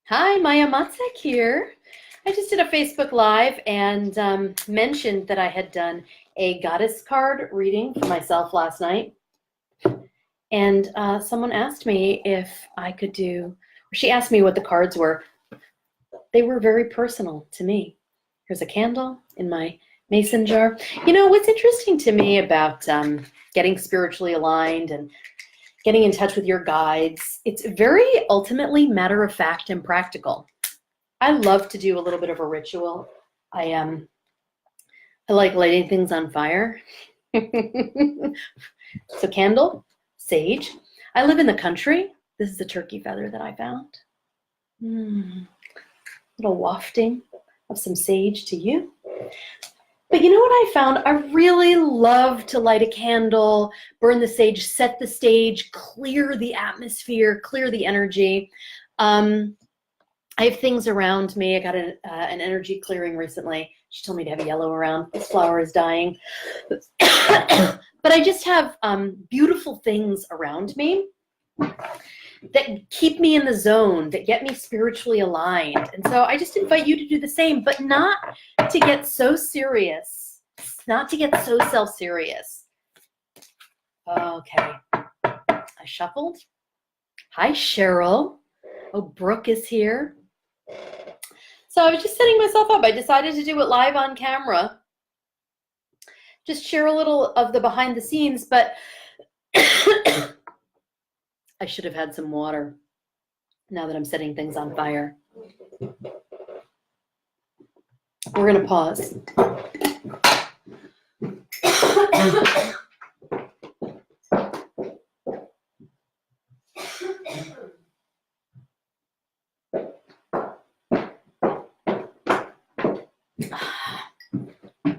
Hi, Maya Matzek here. I just did a Facebook Live and mentioned that I had done a goddess card reading for myself last night. And someone asked me if I could do, or she asked me what the cards were. They were very personal to me. Here's a candle in my mason jar. You know, what's interesting to me about getting spiritually aligned and getting in touch with your guides, it's very ultimately matter of fact and practical. I love to do a little bit of a ritual. I like lighting things on fire. So candle, sage. I live in the country. This is a turkey feather that I found. Little wafting of some sage to you. But you know what I found? I really love to light a candle, burn the sage, set the stage, clear the atmosphere, clear the energy. I have things around me. I got an energy clearing recently. She told me to have yellow around. This flower is dying. But I just have beautiful things around me that keep me in the zone, that get me spiritually aligned. And so I just invite you to do the same, but not to get so serious, not to get so self-serious. Okay. I shuffled. Hi, Cheryl. Oh, Brooke is here. So I was just setting myself up. I decided to do it live on camera. Just share a little of the behind the scenes, but I should have had some water now that I'm setting things on fire. We're going to pause.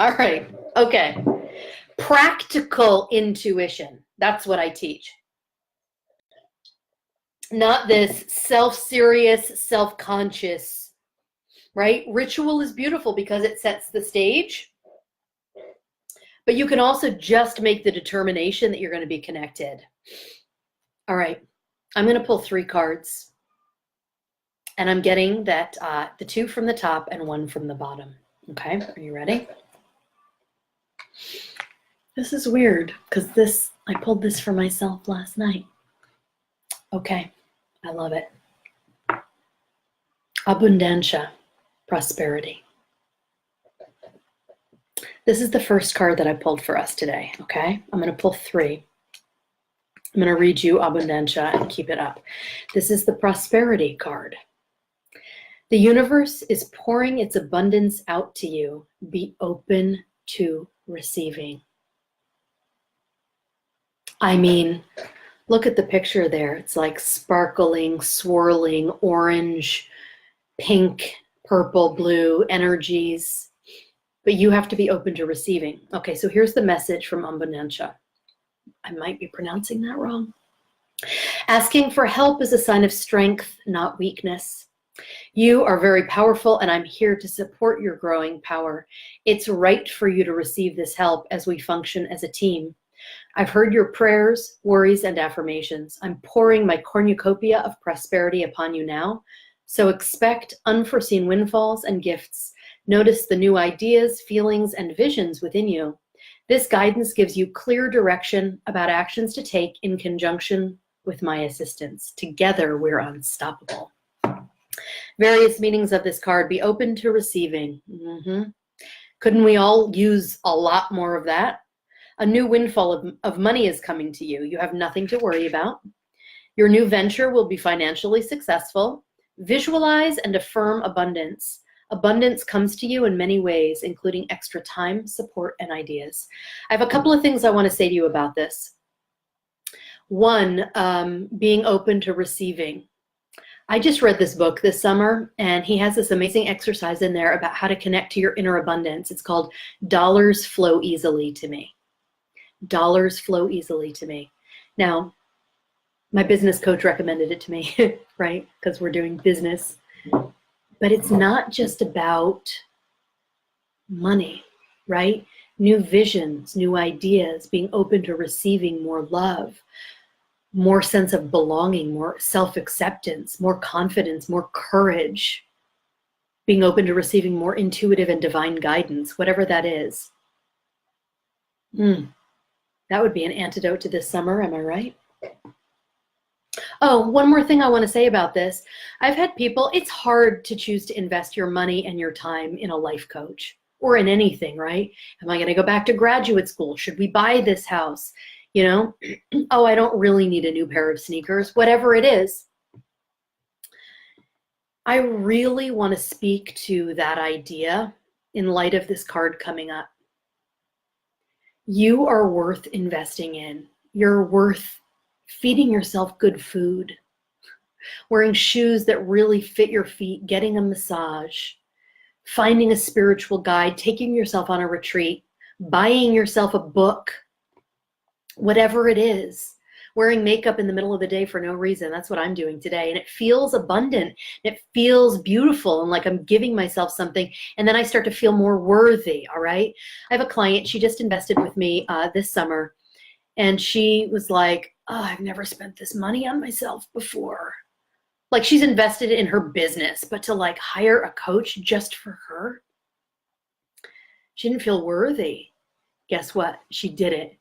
All right. Okay. Practical intuition. That's what I teach. Not this self-serious, self-conscious, right? Ritual is beautiful because it sets the stage. But you can also just make the determination that you're going to be connected. All right. I'm going to pull 3 cards. And I'm getting that the 2 from the top and 1 from the bottom. Okay. Are you ready? This is weird because I pulled this for myself last night. Okay, I love it. Abundancia, prosperity. This is the first card that I pulled for us today, okay? I'm going to pull 3. I'm going to read you Abundancia and keep it up. This is the prosperity card. The universe is pouring its abundance out to you. Be open to receiving. I mean, look at the picture there. It's like sparkling, swirling, orange, pink, purple, blue energies. But you have to be open to receiving. Okay, so here's the message from Abundancia. I might be pronouncing that wrong. Asking for help is a sign of strength, not weakness. You are very powerful, and I'm here to support your growing power. It's right for you to receive this help as we function as a team. I've heard your prayers, worries, and affirmations. I'm pouring my cornucopia of prosperity upon you now. So expect unforeseen windfalls and gifts. Notice the new ideas, feelings, and visions within you. This guidance gives you clear direction about actions to take in conjunction with my assistance. Together, we're unstoppable. Various meanings of this card. Be open to receiving. Couldn't we all use a lot more of that? A new windfall of money is coming to you. You have nothing to worry about. Your new venture will be financially successful. Visualize and affirm abundance. Abundance comes to you in many ways, including extra time, support, and ideas. I have a couple of things I want to say to you about this. One, being open to receiving. I just read this book this summer, and he has this amazing exercise in there about how to connect to your inner abundance. It's called Dollars Flow Easily to Me. Dollars flow easily to me. Now, my business coach recommended it to me, right? Because we're doing business. But it's not just about money, right? New visions, new ideas, being open to receiving more love. more sense of belonging, more self-acceptance, more confidence, more courage, being open to receiving more intuitive and divine guidance, whatever that is. That would be an antidote to this summer, am I right? Oh, one more thing I want to say about this. I've had people, it's hard to choose to invest your money and your time in a life coach or in anything, right? Am I going to go back to graduate school? Should we buy this house? You know, oh, I don't really need a new pair of sneakers, whatever it is. I really want to speak to that idea in light of this card coming up. You are worth investing in. You're worth feeding yourself good food, wearing shoes that really fit your feet, getting a massage, finding a spiritual guide, taking yourself on a retreat, buying yourself a book, whatever it is, wearing makeup in the middle of the day for no reason. That's what I'm doing today. And it feels abundant. It feels beautiful and like I'm giving myself something. And then I start to feel more worthy, all right? I have a client, she just invested with me this summer. And she was like, oh, I've never spent this money on myself before. Like she's invested in her business, but to like hire a coach just for her, she didn't feel worthy. Guess what? She did it.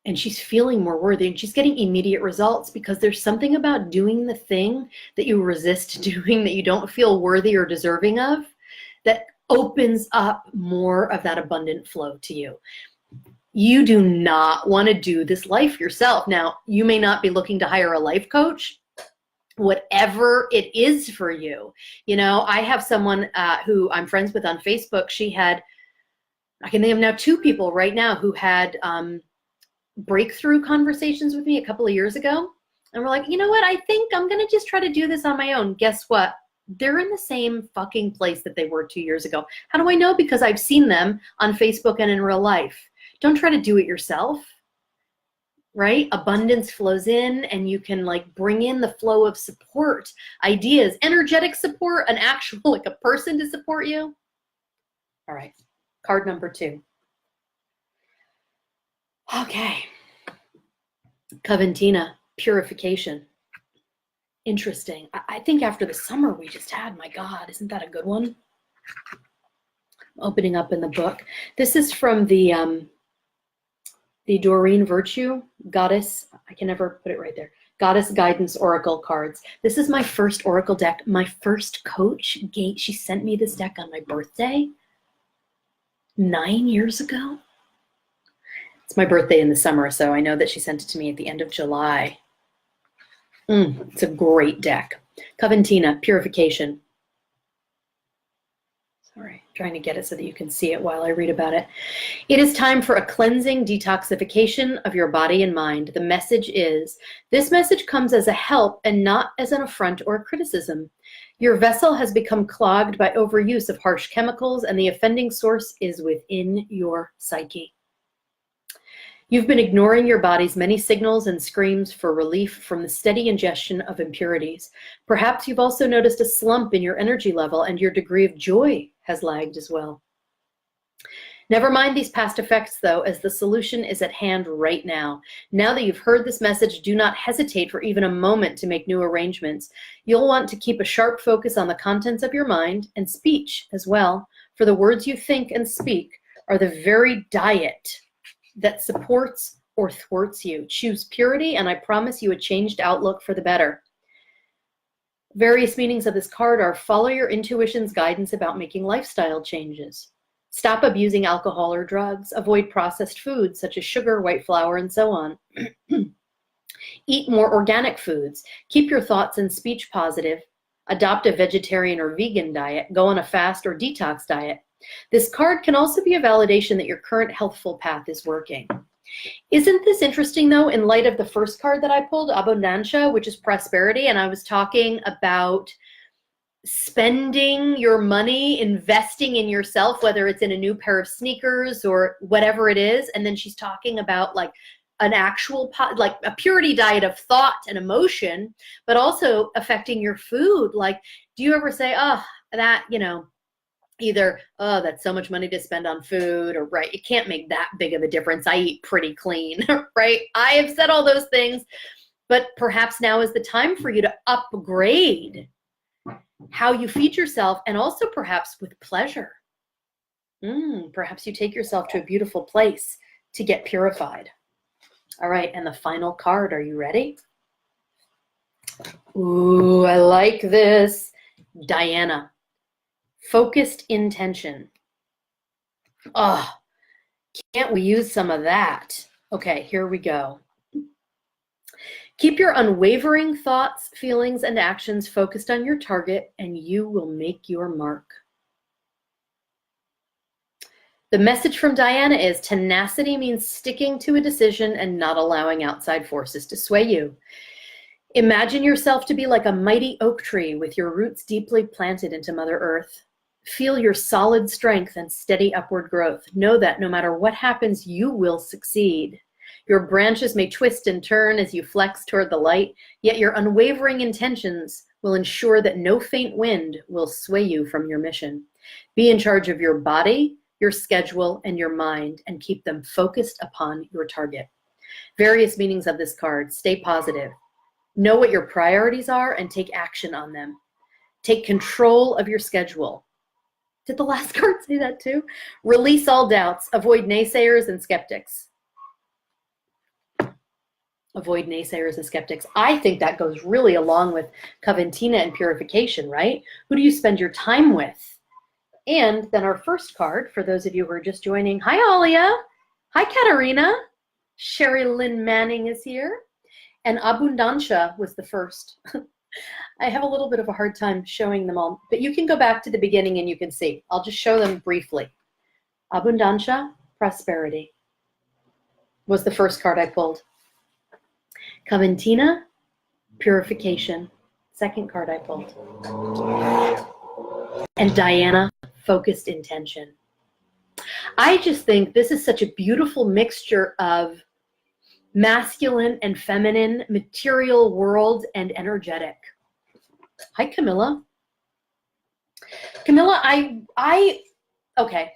And she's feeling more worthy and she's getting immediate results because there's something about doing the thing that you resist doing that you don't feel worthy or deserving of that opens up more of that abundant flow to you. You do not want to do this life yourself. Now, you may not be looking to hire a life coach, whatever it is for you. You know, I have someone who I'm friends with on Facebook. She had, I can think of now 2 people right now who had breakthrough conversations with me a couple of years ago. And we're like, you know what? I think I'm going to just try to do this on my own. Guess what? They're in the same fucking place that they were 2 years ago. How do I know? Because I've seen them on Facebook and in real life. Don't try to do it yourself, right? Abundance flows in and you can like bring in the flow of support, ideas, energetic support, an actual, like a person to support you. All right, card number 2. Okay. Coventina, purification. Interesting. I think after the summer we just had, my God, isn't that a good one? Opening up in the book. This is from the Doreen Virtue Goddess. I can never put it right there. Goddess Guidance Oracle cards. This is my first Oracle deck. My first coach, Gate, she sent me this deck on my birthday 9 years ago. It's my birthday in the summer, so I know that she sent it to me at the end of July. It's a great deck. Coventina, purification. Sorry, trying to get it so that you can see it while I read about it. It is time for a cleansing detoxification of your body and mind. The message is, this message comes as a help and not as an affront or criticism. Your vessel has become clogged by overuse of harsh chemicals, and the offending source is within your psyche. You've been ignoring your body's many signals and screams for relief from the steady ingestion of impurities. Perhaps you've also noticed a slump in your energy level and your degree of joy has lagged as well. Never mind these past effects, though, as the solution is at hand right now. Now that you've heard this message, do not hesitate for even a moment to make new arrangements. You'll want to keep a sharp focus on the contents of your mind and speech as well, for the words you think and speak are the very diet that supports or thwarts you. Choose purity, and I promise you a changed outlook for the better. Various meanings of this card are: follow your intuition's guidance about making lifestyle changes. Stop abusing alcohol or drugs. Avoid processed foods such as sugar, white flour, and so on. Eat more organic foods. Keep your thoughts and speech positive. Adopt a vegetarian or vegan diet. Go on a fast or detox diet. This card can also be a validation that your current healthful path is working. Isn't this interesting, though, in light of the first card that I pulled, Abundancia, which is prosperity, and I was talking about spending your money, investing in yourself, whether it's in a new pair of sneakers or whatever it is, and then she's talking about like an actual, like a purity diet of thought and emotion, but also affecting your food. Like, do you ever say, oh, that, you know, either, oh, that's so much money to spend on food, or right, it can't make that big of a difference. I eat pretty clean, right? I have said all those things. But perhaps now is the time for you to upgrade how you feed yourself, and also perhaps with pleasure. Perhaps you take yourself to a beautiful place to get purified. All right, and the final card, are you ready? Ooh, I like this. Diana, focused intention. Oh, can't we use some of that? Okay, here we go. Keep your unwavering thoughts, feelings, and actions focused on your target, and you will make your mark. The message from Diana is tenacity means sticking to a decision and not allowing outside forces to sway you. Imagine yourself to be like a mighty oak tree with your roots deeply planted into Mother Earth. Feel your solid strength and steady upward growth. Know that no matter what happens, you will succeed. Your branches may twist and turn as you flex toward the light, yet your unwavering intentions will ensure that no faint wind will sway you from your mission. Be in charge of your body, your schedule, and your mind, and keep them focused upon your target. Various meanings of this card. Stay positive. Know what your priorities are and take action on them. Take control of your schedule. Did the last card say that too? Release all doubts. Avoid naysayers and skeptics. Avoid naysayers and skeptics. I think that goes really along with Coventina and purification, right? Who do you spend your time with? And then our first card, for those of you who are just joining, hi Alia, hi Katarina, Sherry Lynn Manning is here, and Abundancia was the first. I have a little bit of a hard time showing them all, but you can go back to the beginning and you can see. I'll just show them briefly. Abundancia, prosperity, was the first card I pulled. Coventina, purification, second card I pulled. And Diana, focused intention. I just think this is such a beautiful mixture of masculine and feminine, material world and energetic. Hi, Camilla. Camilla, okay.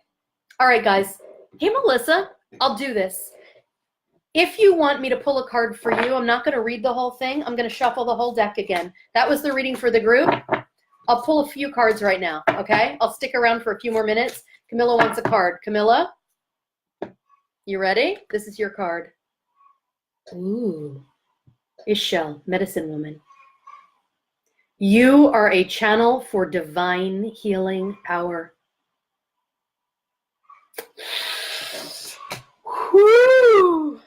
All right, guys. Hey, Melissa, I'll do this. If you want me to pull a card for you, I'm not going to read the whole thing. I'm going to shuffle the whole deck again. That was the reading for the group. I'll pull a few cards right now, okay? I'll stick around for a few more minutes. Camilla wants a card. Camilla, you ready? This is your card. Ooh. Ishel, medicine woman. You are a channel for divine healing power. Woo!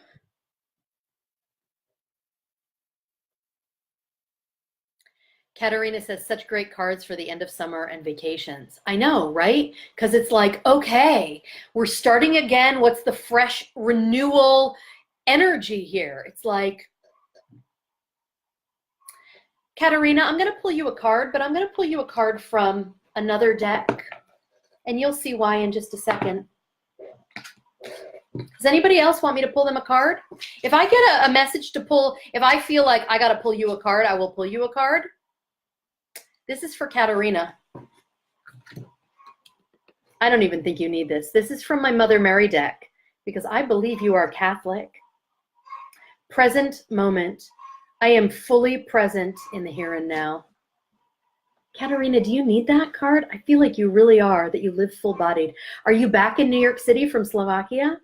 Katarina says, such great cards for the end of summer and vacations. I know, right? Because it's like, okay, we're starting again. What's the fresh renewal energy here? It's like, Katarina, I'm going to pull you a card, but I'm going to pull you a card from another deck. And you'll see why in just a second. Does anybody else want me to pull them a card? If I get a message to pull, if I feel like I got to pull you a card, I will pull you a card. This is for Katarina. I don't even think you need this. This is from my Mother Mary deck because I believe you are Catholic. Present moment. I am fully present in the here and now. Katarina, do you need that card? I feel like you really are, that you live full-bodied. Are you back in New York City from Slovakia?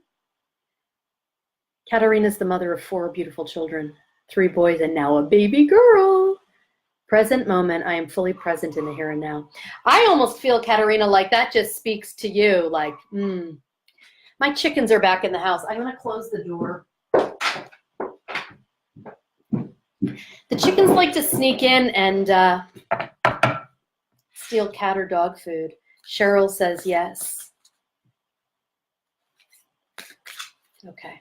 Katarina's the mother of 4 beautiful children, 3 boys and now a baby girl. Present moment, I am fully present in the here and now. I almost feel, Katarina, like that just speaks to you. Like, my chickens are back in the house. I'm going to close the door. The chickens like to sneak in and steal cat or dog food. Cheryl says yes. Okay.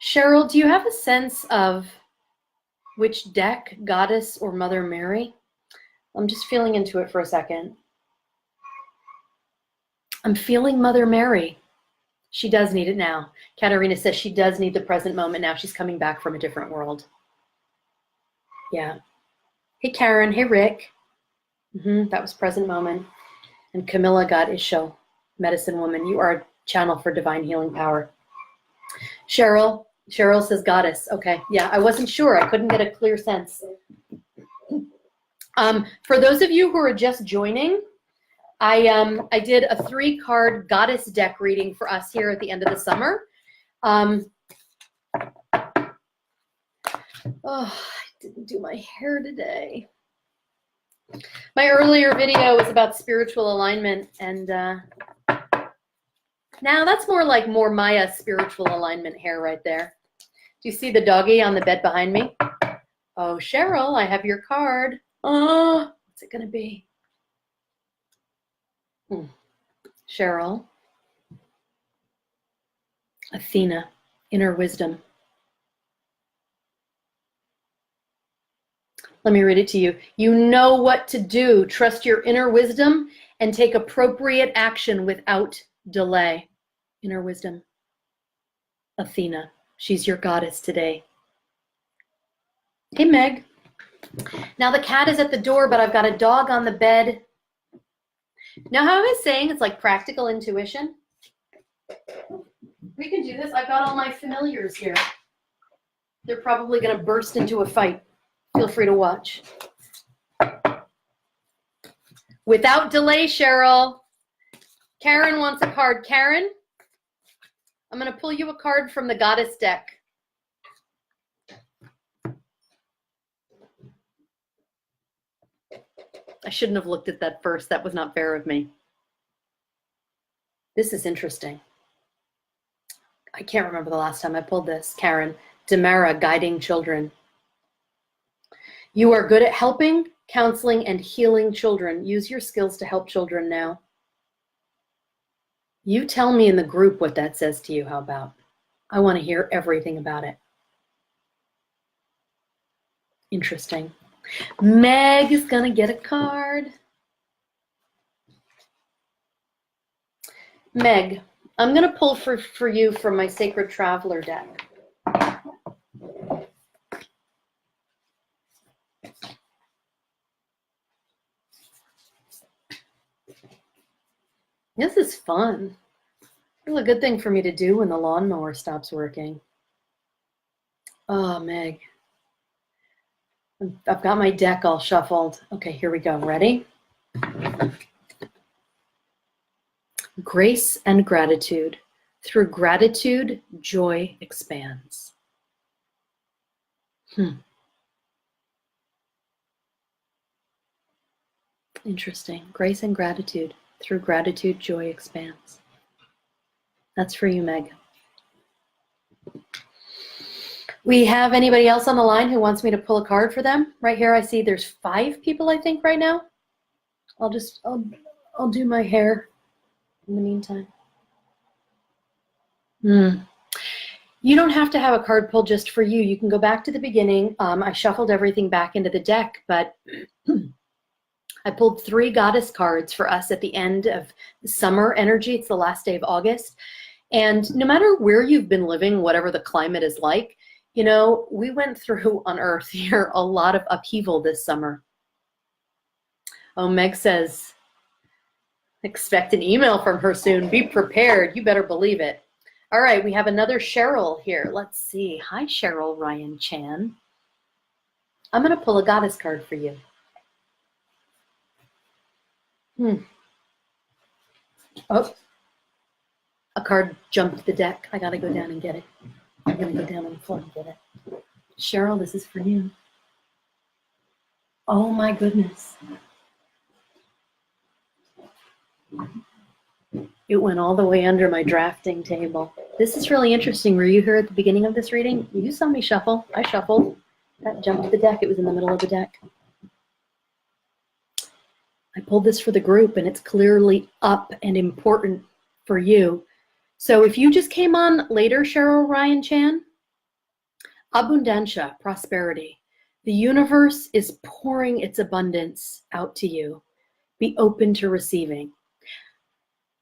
Cheryl, do you have a sense of which deck, Goddess or Mother Mary? I'm just feeling into it for a second. I'm feeling Mother Mary. She does need it now. Katarina says she does need the present moment now. She's coming back from a different world. Yeah. Hey, Karen. Hey, Rick. That was present moment. And Camilla got Ishel, medicine woman. You are channel for divine healing power. Cheryl says goddess. Okay, yeah, I wasn't sure. I couldn't get a clear sense. For those of you who are just joining, I did a 3-card goddess deck reading for us here at the end of the summer. Oh, I didn't do my hair today. My earlier video was about spiritual alignment, and now that's more Maya spiritual alignment hair right there. Do you see the doggy on the bed behind me? Oh, Cheryl, I have your card. Oh, what's it going to be? Cheryl. Athena, inner wisdom. Let me read it to you. You know what to do. Trust your inner wisdom and take appropriate action without delay. Inner wisdom. Athena. She's your goddess today. Hey, Meg. Now the cat is at the door, but I've got a dog on the bed. Now, how I was saying, it's like practical intuition. We can do this. I've got all my familiars here. They're probably going to burst into a fight. Feel free to watch. Without delay, Cheryl. Karen wants a card. Karen, I'm going to pull you a card from the goddess deck. I shouldn't have looked at that first. That was not fair of me. This is interesting. I can't remember the last time I pulled this. Karen, Demara, guiding children. You are good at helping, counseling, and healing children. Use your skills to help children now. You tell me in the group what that says to you. How about? I want to hear everything about it. Interesting. Meg is going to get a card. Meg, I'm going to pull for you from my Sacred Traveler deck. This is fun. It's a good thing for me to do when the lawnmower stops working. Oh, Meg. I've got my deck all shuffled. Okay, here we go. Ready? Grace and gratitude. Through gratitude, joy expands. Interesting. Grace and gratitude. Through gratitude, joy expands. That's for you, Meg. We have anybody else on the line who wants me to pull a card for them? Right here, I see there's 5 people, I think, right now. I'll do my hair in the meantime. You don't have to have a card pulled just for you. You can go back to the beginning. I shuffled everything back into the deck, but I pulled 3 goddess cards for us at the end of the summer energy. It's the last day of August. And no matter where you've been living, whatever the climate is like, you know, we went through on Earth here a lot of upheaval this summer. Oh, Meg says, expect an email from her soon. Be prepared. You better believe it. All right, we have another Cheryl here. Let's see. Hi, Cheryl Ryan Chan. I'm going to pull a goddess card for you. Oh, a card jumped the deck. I got to go down and get it. I'm going to go down on the floor and get it. Cheryl, this is for you. Oh, my goodness. It went all the way under my drafting table. This is really interesting. Were you here at the beginning of this reading? You saw me shuffle. I shuffled. That jumped the deck. It was in the middle of the deck. I pulled this for the group, and it's clearly up and important for you. So if you just came on later, Cheryl Ryan Chan, abundancia, prosperity. The universe is pouring its abundance out to you. Be open to receiving.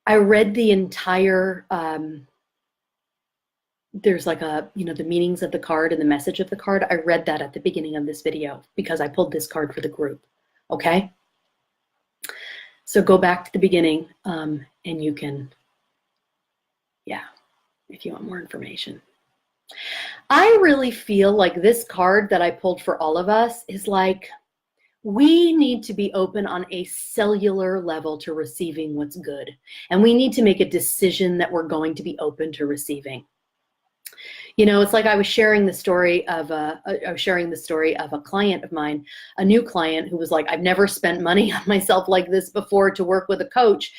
I read the entire, there's like a, you know, the meanings of the card and the message of the card. I read that at the beginning of this video because I pulled this card for the group, okay? So go back to the beginning and you can Yeah, if you want more information. I really feel like this card that I pulled for all of us is like, we need to be open on a cellular level to receiving what's good. And we need to make a decision that we're going to be open to receiving. You know, it's like I was sharing the story of a client of mine, a new client who was like, I've never spent money on myself like this before to work with a coach.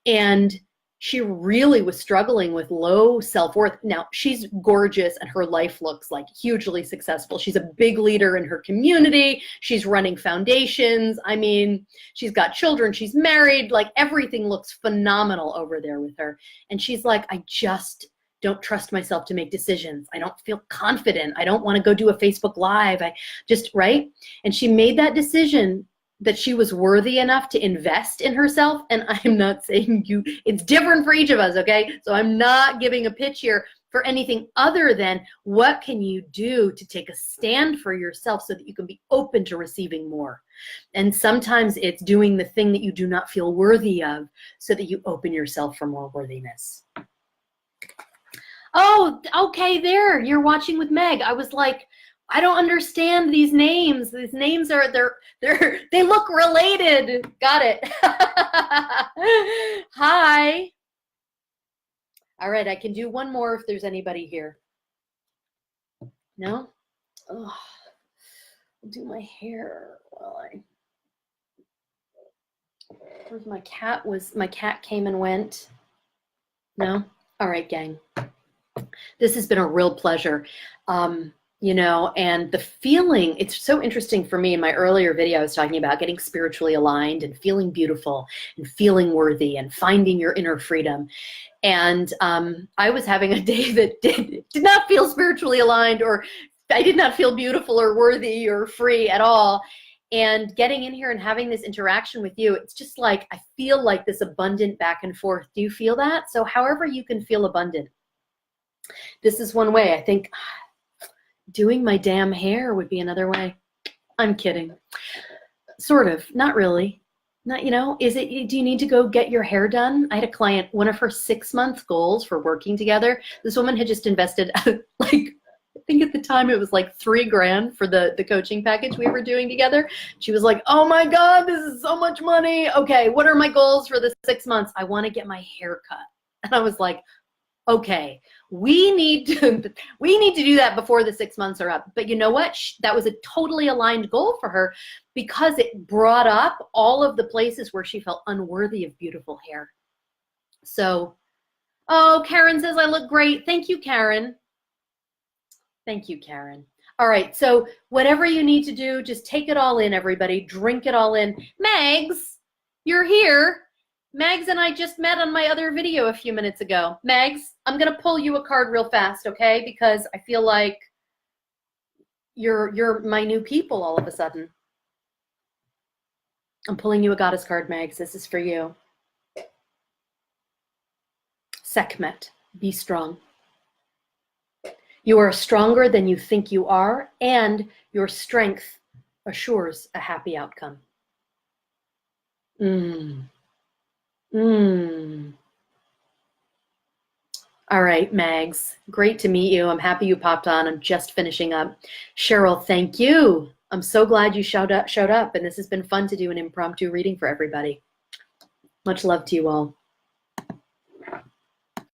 And she really was struggling with low self-worth. Now, she's gorgeous and her life looks like hugely successful. She's a big leader in her community. She's running foundations. I mean, she's got children. She's married. Like, everything looks phenomenal over there with her. And she's like, I just don't trust myself to make decisions. I don't feel confident. I don't want to go do a Facebook Live. Right? And she made that decision that she was worthy enough to invest in herself. And I'm not saying it's different for each of us, okay? So I'm not giving a pitch here for anything other than what can you do to take a stand for yourself so that you can be open to receiving more. And sometimes it's doing the thing that you do not feel worthy of so that you open yourself for more worthiness. Oh, okay, there, you're watching with Meg. I was like, I don't understand these names. These names are, they look related. Got it. Hi. All right, I can do one more if there's anybody here. No? Oh, I'll do my hair while where's my cat? My cat came and went. No? All right, gang. This has been a real pleasure. You know, and the feeling, it's so interesting for me. In my earlier video, I was talking about getting spiritually aligned and feeling beautiful and feeling worthy and finding your inner freedom. And I was having a day that did not feel spiritually aligned, or I did not feel beautiful or worthy or free at all. And getting in here and having this interaction with you, it's just like, I feel like this abundant back and forth. Do you feel that? So however you can feel abundant. This is one way. I think doing my damn hair would be another way. I'm kidding. Sort of. Not really. Not, you know, do you need to go get your hair done? I had a client, one of her 6-month goals for working together, this woman had just invested like, I think at the time it was like $3,000 for the coaching package we were doing together. She was like, oh my God, this is so much money. Okay, what are my goals for the 6 months? I want to get my hair cut. And I was like, okay, we need to do that before the 6 months are up. But you know what? That was a totally aligned goal for her because it brought up all of the places where she felt unworthy of beautiful hair. So, oh, Karen says I look great. Thank you, Karen. Thank you, Karen. All right, so whatever you need to do, just take it all in, everybody. Drink it all in. Megs, you're here. Megs and I just met on my other video a few minutes ago. Megs, I'm going to pull you a card real fast, okay? Because I feel like you're my new people all of a sudden. I'm pulling you a goddess card, Megs. This is for you. Sekhmet, be strong. You are stronger than you think you are, and your strength assures a happy outcome. All right, Mags. Great to meet you. I'm happy you popped on. I'm just finishing up. Cheryl, thank you. I'm so glad you showed up, and this has been fun to do an impromptu reading for everybody. Much love to you all.